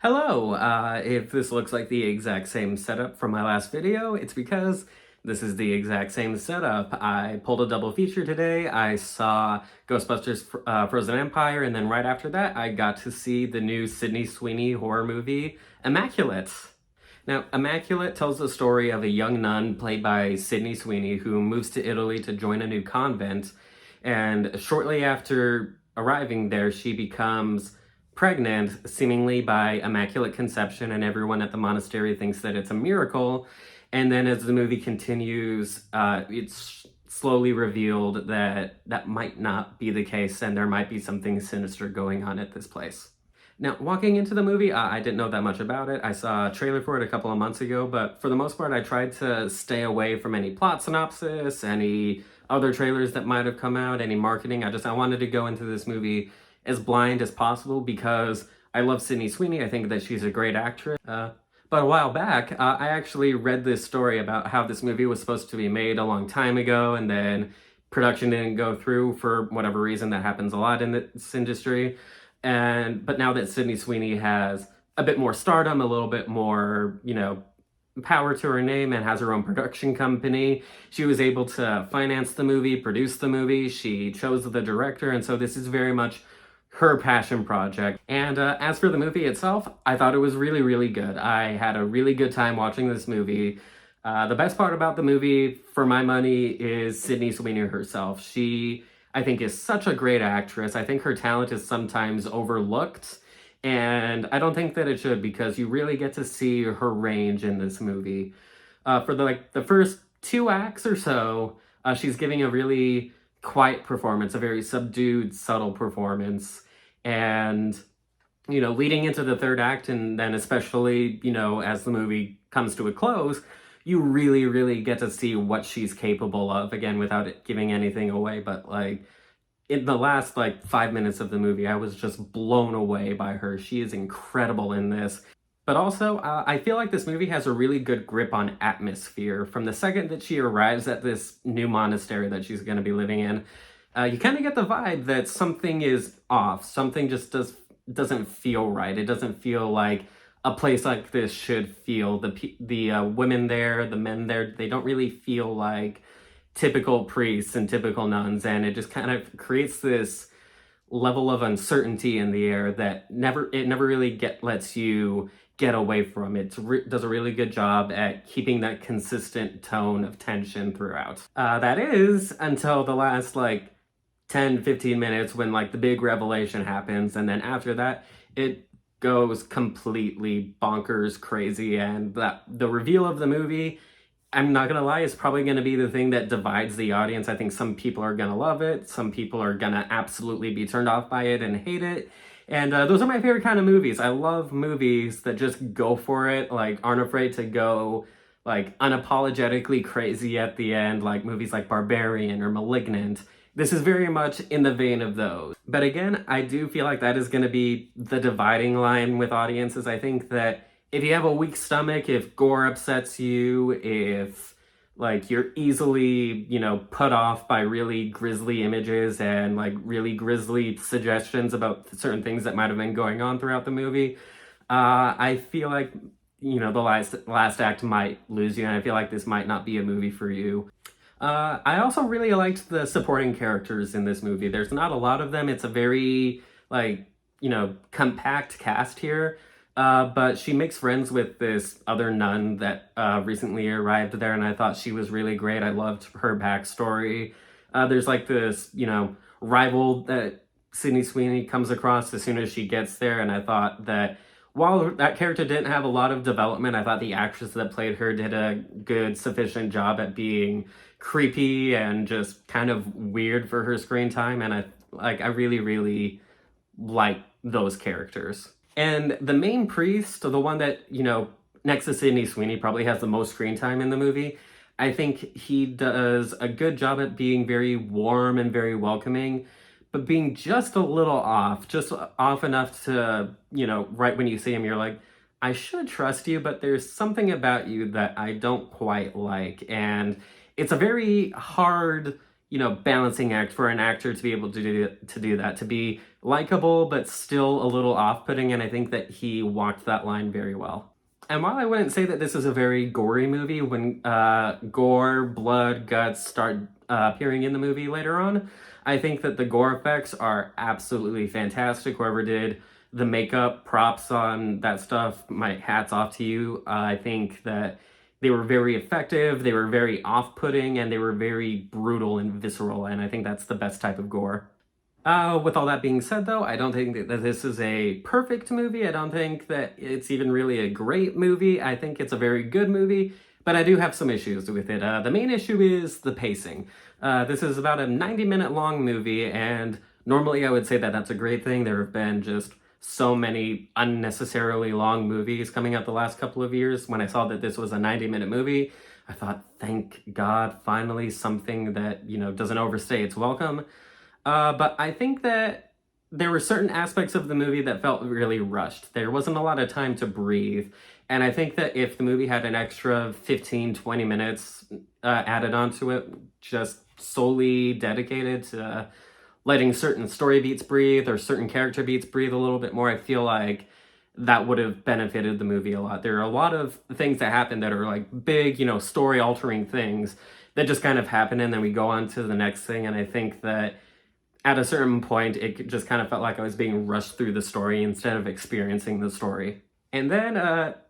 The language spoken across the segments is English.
Hello, if this looks like the exact same setup from my last video, it's because this is the exact same setup. I pulled a double feature today. I saw Ghostbusters Frozen Empire, and then right after that, I got to see the new Sydney Sweeney horror movie, Immaculate. Now, Immaculate tells the story of a young nun played by Sydney Sweeney who moves to Italy to join a new convent, and shortly after arriving there, she becomes pregnant, seemingly by immaculate conception, and everyone at the monastery thinks that it's a miracle. And then as the movie continues, it's slowly revealed that that might not be the case, and there might be something sinister going on at this place. Now, walking into the movie, I didn't know that much about it. I saw a trailer for it a couple of months ago, but for the most part, I tried to stay away from any plot synopsis, any other trailers that might have come out, any marketing. I wanted to go into this movie as blind as possible because I love Sydney Sweeney. I think that she's a great actress. But a while back, I actually read this story about how this movie was supposed to be made a long time ago, and then production didn't go through for whatever reason. That happens a lot in this industry. But now that Sydney Sweeney has a bit more stardom, a little bit more, power to her name, and has her own production company, she was able to finance the movie, produce the movie. She chose the director, and so this is very much her passion project. And as for the movie itself, I thought it was really, really good. I had a really good time watching this movie. The best part about the movie, for my money, is Sydney Sweeney herself. She, I think, is such a great actress. I think her talent is sometimes overlooked, and I don't think that it should, because you really get to see her range in this movie. For the first two acts or so, she's giving a really quiet performance, a very subdued, subtle performance, and leading into the third act, and then especially as the movie comes to a close, you really, really get to see what she's capable of, again, without it giving anything away. But in the last 5 minutes of the movie, I was just blown away by her. She is incredible in this. But also, I feel like this movie has a really good grip on atmosphere. From the second that she arrives at this new monastery that she's going to be living in, you kind of get the vibe that something is off. Something just doesn't feel right. It doesn't feel like a place like this should feel. The women there, the men there, they don't really feel like typical priests and typical nuns, and it just kind of creates this level of uncertainty in the air that never really lets you get away from it. Does a really good job at keeping that consistent tone of tension throughout. That is until the last 10-15 minutes, when the big revelation happens, and then after that it goes completely bonkers crazy. And the reveal of the movie, I'm not gonna lie, is probably gonna be the thing that divides the audience. I think some people are gonna love it, some people are gonna absolutely be turned off by it and hate it. And those are my favorite kind of movies. I love movies that just go for it, aren't afraid to go unapologetically crazy at the end, like movies like Barbarian or Malignant. This is very much in the vein of those. But again, I do feel like that is going to be the dividing line with audiences. I think that if you have a weak stomach, if gore upsets you, if you're easily, put off by really grisly images and really grisly suggestions about certain things that might have been going on throughout the movie, I feel like, the last act might lose you, and I feel like this might not be a movie for you. I also really liked the supporting characters in this movie. There's not a lot of them. It's a very, compact cast here. But she makes friends with this other nun that recently arrived there, and I thought she was really great. I loved her backstory. There's this, rival that Sydney Sweeney comes across as soon as she gets there, and I thought that while that character didn't have a lot of development, I thought the actress that played her did a good, sufficient job at being creepy and just kind of weird for her screen time, and I really, really like those characters. And the main priest, the one that, next to Sydney Sweeney, probably has the most screen time in the movie, I think he does a good job at being very warm and very welcoming, but being just a little off, just off enough to, right when you see him, you're like, I should trust you, but there's something about you that I don't quite like. And it's a very hard, balancing act for an actor to be able to do that, to be likable, but still a little off-putting, and I think that he walked that line very well. And while I wouldn't say that this is a very gory movie, when gore, blood, guts start appearing in the movie later on, I think that the gore effects are absolutely fantastic. Whoever did the makeup, props on that stuff, my hat's off to you. I think that they were very effective, they were very off-putting, and they were very brutal and visceral, and I think that's the best type of gore. With all that being said, though, I don't think that this is a perfect movie. I don't think that it's even really a great movie. I think it's a very good movie, but I do have some issues with it. The main issue is the pacing. This is about a 90-minute long movie, and normally I would say that that's a great thing. There have been just so many unnecessarily long movies coming out the last couple of years. When I saw that this was a 90-minute movie, I thought, thank God, finally something that, doesn't overstay its welcome. But I think that there were certain aspects of the movie that felt really rushed. There wasn't a lot of time to breathe. And I think that if the movie had an extra 15, 20 minutes added onto it, just solely dedicated to letting certain story beats breathe or certain character beats breathe a little bit more, I feel like that would have benefited the movie a lot. There are a lot of things that happen that are like big, story altering things that just kind of happen and then we go on to the next thing. And I think that at a certain point, it just kind of felt like I was being rushed through the story instead of experiencing the story. And then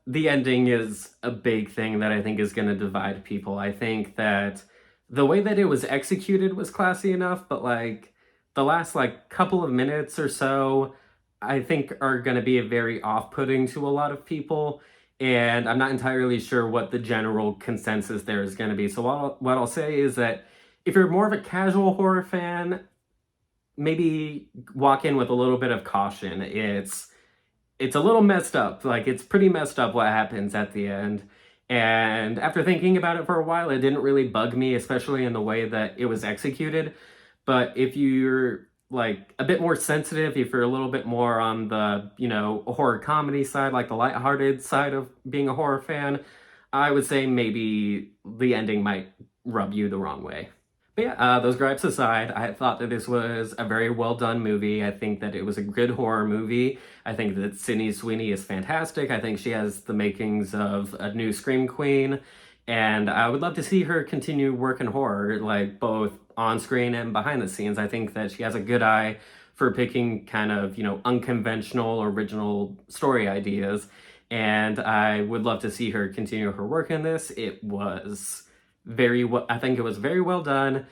the ending is a big thing that I think is going to divide people. I think that the way that it was executed was classy enough, but like the last couple of minutes or so, I think are going to be very off-putting to a lot of people. And I'm not entirely sure what the general consensus there is going to be. So what I'll say is that if you're more of a casual horror fan, maybe walk in with a little bit of caution. It's a little messed up. Like, it's pretty messed up what happens at the end. And after thinking about it for a while, it didn't really bug me, especially in the way that it was executed. But if you're like a bit more sensitive, if you're a little bit more on the, horror comedy side, like the lighthearted side of being a horror fan, I would say maybe the ending might rub you the wrong way. But yeah, those gripes aside, I thought that this was a very well done movie. I think that it was a good horror movie. I think that Sydney Sweeney is fantastic. I think she has the makings of a new Scream Queen. And I would love to see her continue work in horror, like both on screen and behind the scenes. I think that she has a good eye for picking kind of, unconventional, original story ideas. And I would love to see her continue her work in this. It was I think it was very well done.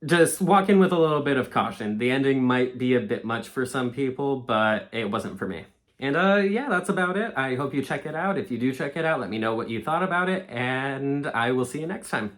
Just walk in with a little bit of caution. The ending might be a bit much for some people, but it wasn't for me. And yeah, that's about it. I hope you check it out. If you do check it out, let me know what you thought about it, and I will see you next time.